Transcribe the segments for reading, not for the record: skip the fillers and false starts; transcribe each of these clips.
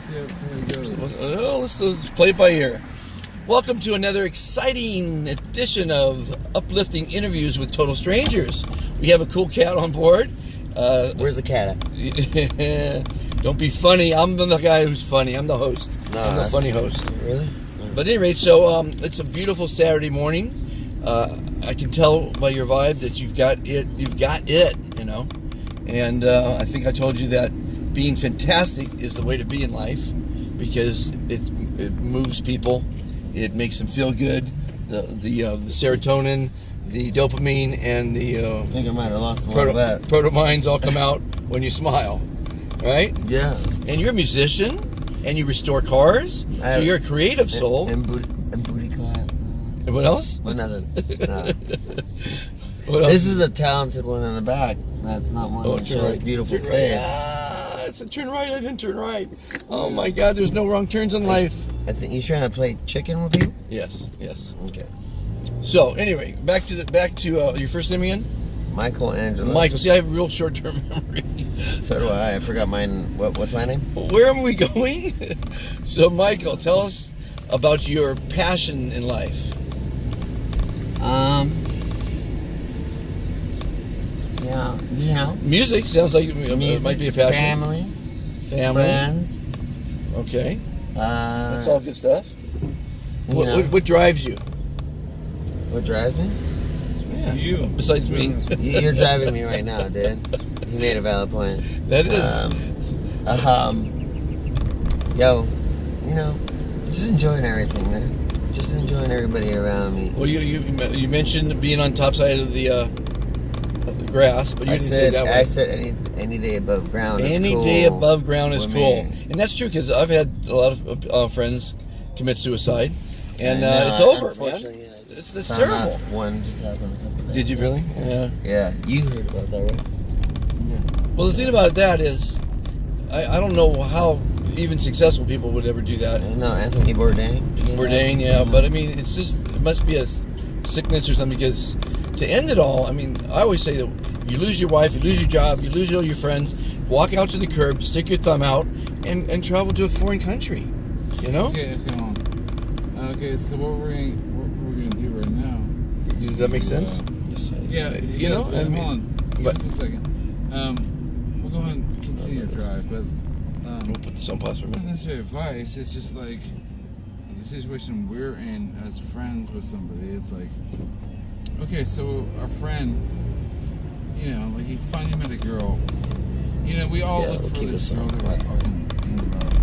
see how it goes. Well, let's play it by ear. Welcome to another exciting edition of Uplifting Interviews with Total Strangers. We have a cool cat on board. Where's the cat at? Don't be funny. I'm the guy who's funny. I'm the host. No, I'm the funny host. Really? But at any rate, so it's a beautiful Saturday morning. I can tell by your vibe that you've got it, you know. And I think I told you that being fantastic is the way to be in life because it moves people. It makes them feel good. The serotonin, the dopamine, and the I think I might have lost a lot of that. protomines all come out when you smile, right? Yeah. And you're a musician, and you restore cars. So you're a creative soul. And booty clap. And what else? Well, nothing. No. What else? This is a talented one in the back. That's not one that shows right. beautiful Turn face. Right. Ah, it's a turn right. I didn't turn right. Oh my God! There's no wrong turns in life. I think you're trying to play chicken with people. Yes. Okay. So anyway, back to your first name again. Michael Angelo. Michael. See, I have real short-term memory. So do I. I forgot mine. What's my name? Where am we going? So, Michael, tell us about your passion in life. Yeah, you know. Music sounds like it might be a passion. Family. Friends. Friends. Okay. That's That's all good stuff. What drives you? What drives me? Yeah. You. Besides me. You're driving me right now, dude. You made a valid point. That is. Yo, you know, just enjoying everything, man. Just enjoying everybody around me. Well, you mentioned being on top side of the grass, but you didn't say that way. I said any day above ground is cool. Any day above ground is with cool, me. and that's true because I've had a lot of friends commit suicide, and it's over, man. Unfortunately, It's found terrible. out one just happened a couple days Did you ago. really? Yeah. Yeah, you heard about that, right? Well, the thing about that is, I don't know how even successful people would ever do that. I know Anthony Bourdain. Bourdain, yeah, but I mean, it must be a sickness or something because to end it all, I mean, I always say that you lose your wife, you lose your job, you lose all your friends, walk out to the curb, stick your thumb out, and travel to a foreign country, you know? Okay, hold on. Okay, so what we're gonna do right now? Does that make sense? Yeah, You know, I mean, hold on. Give but- us a second. We'll go ahead and continue to drive, but We'll put this on pause for a not minute. necessarily advice. It's just like the situation we're in as friends with somebody. It's like, okay, so our friend, you know, like he finally met a girl. You know, we all Yeah, look we'll for keep this this girl on that we're quiet. fucking in love.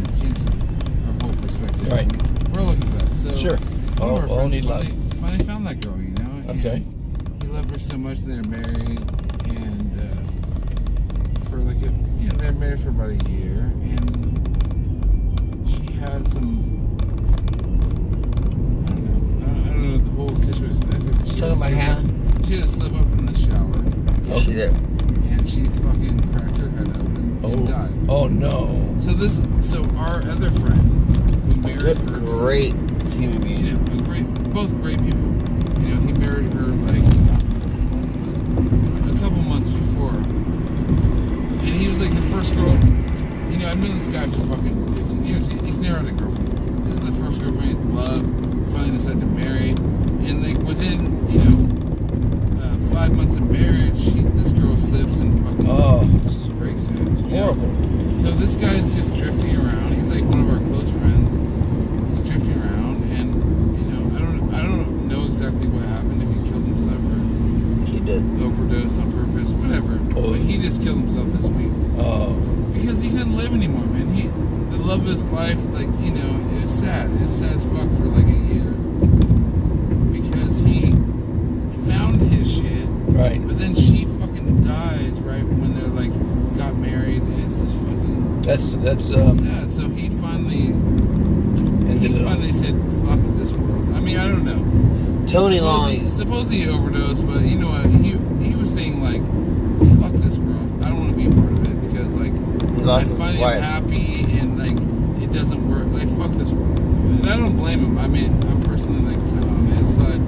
It changes our whole perspective. Right. We're looking for that. So Sure. one of our All need friends love. finally found that girl. You know. Okay. And he loved her so much. They're married, and for like they're married for about a year, and she had some. I don't know the whole situation. Talking about Hannah? She had a slip up in the shower, Yeah, she did. and she fucking cracked her head open and died. Oh no. So our other friend who married her, Great human being. you know, both great people. You know, he married her like a couple months before, and he was like the first girl. You know, I've known this guy for fucking 15 years. He's never had a girlfriend. This is the first girlfriend he's loved. Finally decided to marry, and like within 5 months of marriage, this girl slips and fucking breaks it. You know? Horrible. So this guy's just drifting around. He's like one of our close friends. He's drifting around, and you know, I don't know exactly what happened. If he killed himself or He did. overdose on purpose, whatever. But he just killed himself this week because he couldn't live anymore, man. The love of his life, like it was sad. It was sad as fuck for like a year because he found his shit. Right. But then she fucking dies right when they're like got married, and it's just fucking That's sad. So he finally said, "Fuck this world." I mean, I don't know. Tony Long. Supposedly he overdosed, but you know what? He was saying like, "Fuck this world. I don't want to be a part of it because like He lost I his finally wife. am happy and like it doesn't work. Like fuck this world." And I don't blame him. I mean, I'm personally like kind of on his side.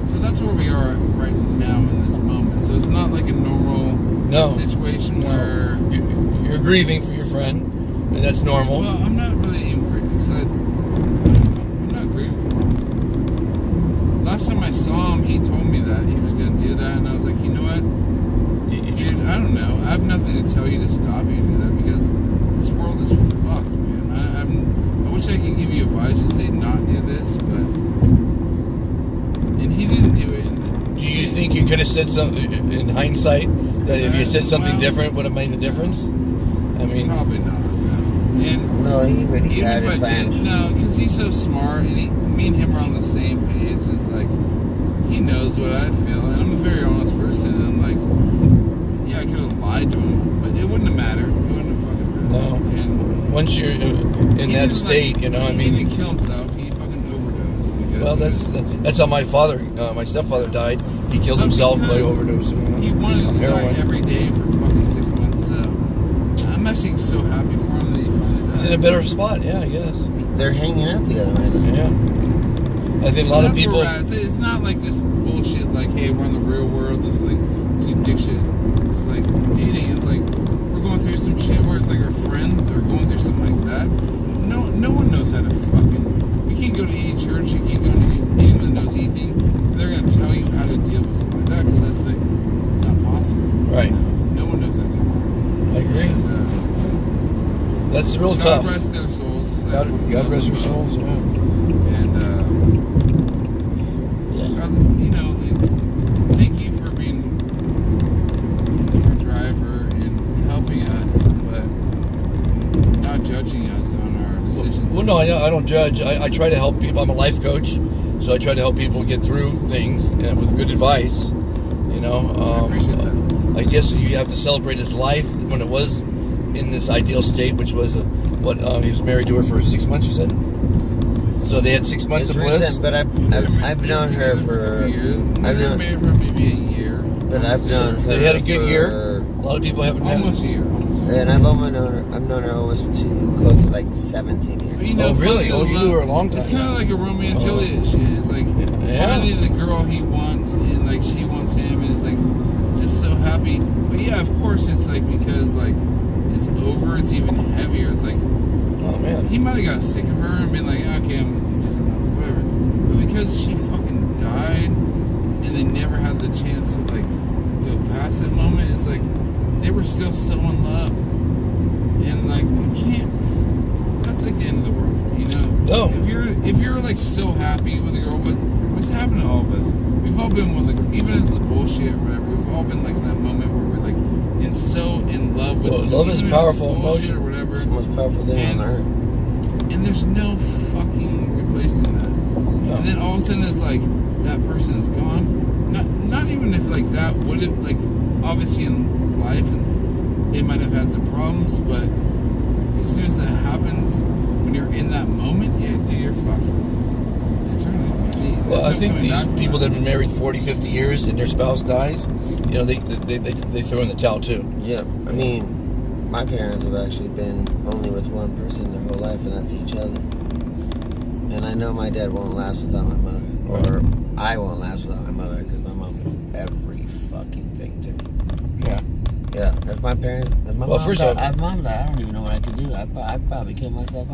So that's where we are right now in this moment. So it's not like a normal situation where you're grieving for your friend. and that's normal. Well, I'm not really angry because I'm not grieving for him. Last time I saw him, he told me that he was going to do that, and I was like, you know what? Dude, I don't know. I have nothing to tell you to stop you to do that because this world is fucked, man. I wish I could give you advice to say not do this, but... And he didn't do it. Do you think you could have said something in hindsight that if you had said something different would have made a difference? I mean, probably not. No. And No, he already even had if it I planned. did, no, because he's so smart, and me and him are on the same page. It's like he knows what I feel, and I'm a very honest person. And I'm like, yeah, I could have lied to him, but it wouldn't have mattered. It wouldn't have fucking mattered. no. And Once you're in that state, you know, I mean. He didn't kill himself. He fucking overdosed. Because Well, that's how my stepfather died. He killed himself by overdose. He wanted to die Heroin. every day for fucking 6 months. So I'm actually so happy for him that he finally died. He's in a better spot, yeah, I guess. They're hanging out together right now. Yeah. I think a lot of That's people. where we're at. It's not like this bullshit. Like, hey, we're in the real world. This is like two dick shit. It's like dating. It's like we're going through some shit where it's like our friends are going through something like that. No one knows how to fucking. You can't go to any church. You can't go to anyone that knows anything. They're gonna tell you how to deal with something like that because that's like it's not possible. Right. No one knows how to do that. I agree. And, That's real God tough. rest their souls. 'Cause I God fucking love rest them their both. souls. Yeah. And God, you know, like, thank you for being our driver and helping us, but not judging us on our decisions. Well, no, I don't judge. I try to help people. I'm a life coach, so I try to help people get through things with good advice. You know, I appreciate that. I guess you have to celebrate his life when it was in this ideal state, which was he was married to her for 6 months. You said. So they had 6 months It's of bliss. recent, but I've known her for. I've known her for maybe a year. But I've known her. They had a good for, year. A lot of people haven't had. Almost a year. Almost a year. And I've known her almost close to like 17 years. But you know, Oh, really? finally Oh, you the knew her a love- long time. It's kind of like a Romeo and Juliet shit. It's like Yeah. finally the girl he wants, and like she wants him, and it's like just so happy. But yeah, of course, it's like because like it's over, it's even heavier. It's like Oh man. he might have got sick of her and been like, okay, I'm just whatever. But because she fucking died, and they never had the chance to like go past that moment, it's like they were still so in love, and like you can't. That's like the end of the world, you know. No. If you're like so happy with a girl, what's happened to all of us? We've all been with like, even if it's the bullshit or whatever. We've all been like in that moment where we're like so in love with Well, someone. love is even if it's powerful bullshit emotion. or whatever. It's the most powerful thing on earth. And there's no fucking replacing that. No. And then all of a sudden it's like that person is gone. Not even if like that would it like obviously in life it might have had some problems, but as soon as that happens, when you're in that moment, yeah, dude, you're fucked for eternity. There's Well, I no think coming these back from people that. that have been married 40, 50 years and their spouse dies, you know, they throw in the towel too. Yeah, I mean, my parents have actually been only with one person their whole life, and that's each other. And I know my dad won't last without my mother, or I won't last without my mother, because my mom is every fucking thing to me. Yeah. Yeah, if my Well, first off- mom died, I don't even know what I could do. I'd probably kill myself.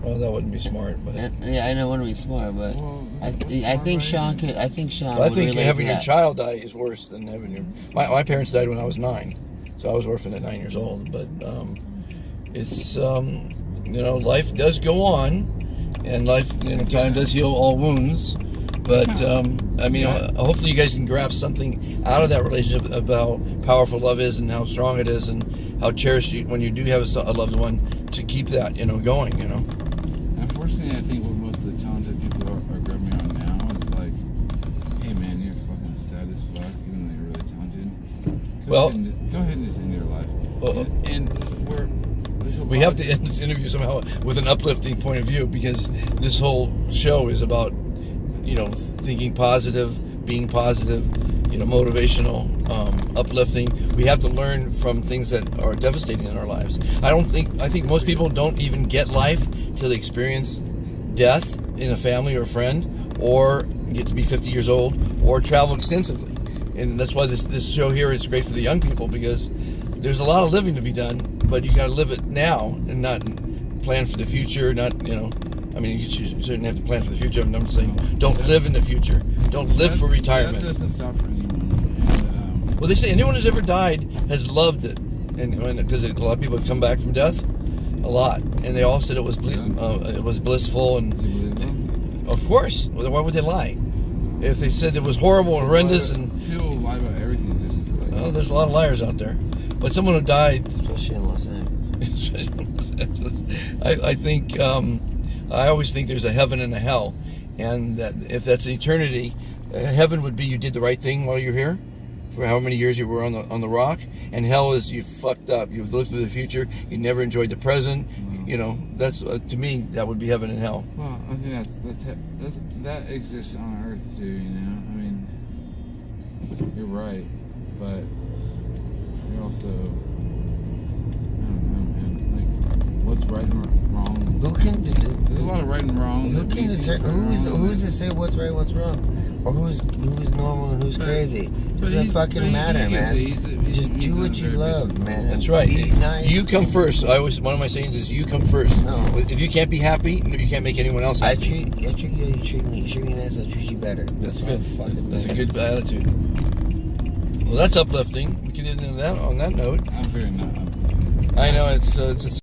Well, that wouldn't be smart, but And, yeah, I know it wouldn't be smart, but Well, I smart, think right? Sean could. I think Sean. Well, I would think relate having to your that. child die is worse than having your. My parents died when I was 9, so I was orphaned at 9 years old. But it's you know, life does go on, and life, you know, time does heal all wounds. But I mean, hopefully you guys can grab something out of that relationship about how powerful love is and how strong it is, and how cherished you when you do have a loved one to keep that, you know, going. You know. Unfortunately, I think what most of the talented people are grabbing on now is like, hey man, you're fucking sad as fuck, even though you're really talented. Go ahead and just end your life. Well, We have to end this interview somehow with an uplifting point of view, because this whole show is about, you know, thinking positive, being positive, you know, motivational, uplifting. We have to learn from things that are devastating in our lives. I think most people don't even get life till they experience death in a family or a friend, or get to be 50 years old, or travel extensively. And that's why this show here is great for the young people, because there's a lot of living to be done, but you got to live it now and not plan for the future. Not, you know, I mean, you certainly have to plan for the future. I'm just saying, don't live in the future. Don't live for retirement. That doesn't stop for anyone. And, Well, they say anyone who's ever died has loved it, and because a lot of people have come back from death, a lot, and they all said it was blissful, and you believe them? of course, why would they lie? If they said it was horrible and horrendous, and People lie about everything. Just like, well, there's a lot of liars out there, but someone who died, Especially in Los Angeles. I think I always think there's a heaven and a hell, and that if that's eternity, heaven would be you did the right thing while you're here, for how many years you were on the rock, and hell is you fucked up. You lived for the future. You never enjoyed the present. You know, that's to me that would be heaven and hell. well, I think that exists on Earth too. You know, I mean, you're right, but you're also, I don't know, man. Like, what's right and wrong? Who can There's a lot of right and wrong. Who that can we think determine? are wrong, Who's but- to say what's right, what's wrong, or who's normal and who's But- crazy? but Doesn't he's- fucking but he matter, gets man. it. He's Just do on what a you very love, basic man. level. That's right. Be nice. You come first. One of my sayings is you come first. No. If you can't be happy, you can't make anyone else I happy. treat you, you treat me. You treat me nice, I'll treat you better. That's all good. Fucking That's a thing. good attitude. Well, that's uplifting. We can end that on that note. I'm very not. I know it's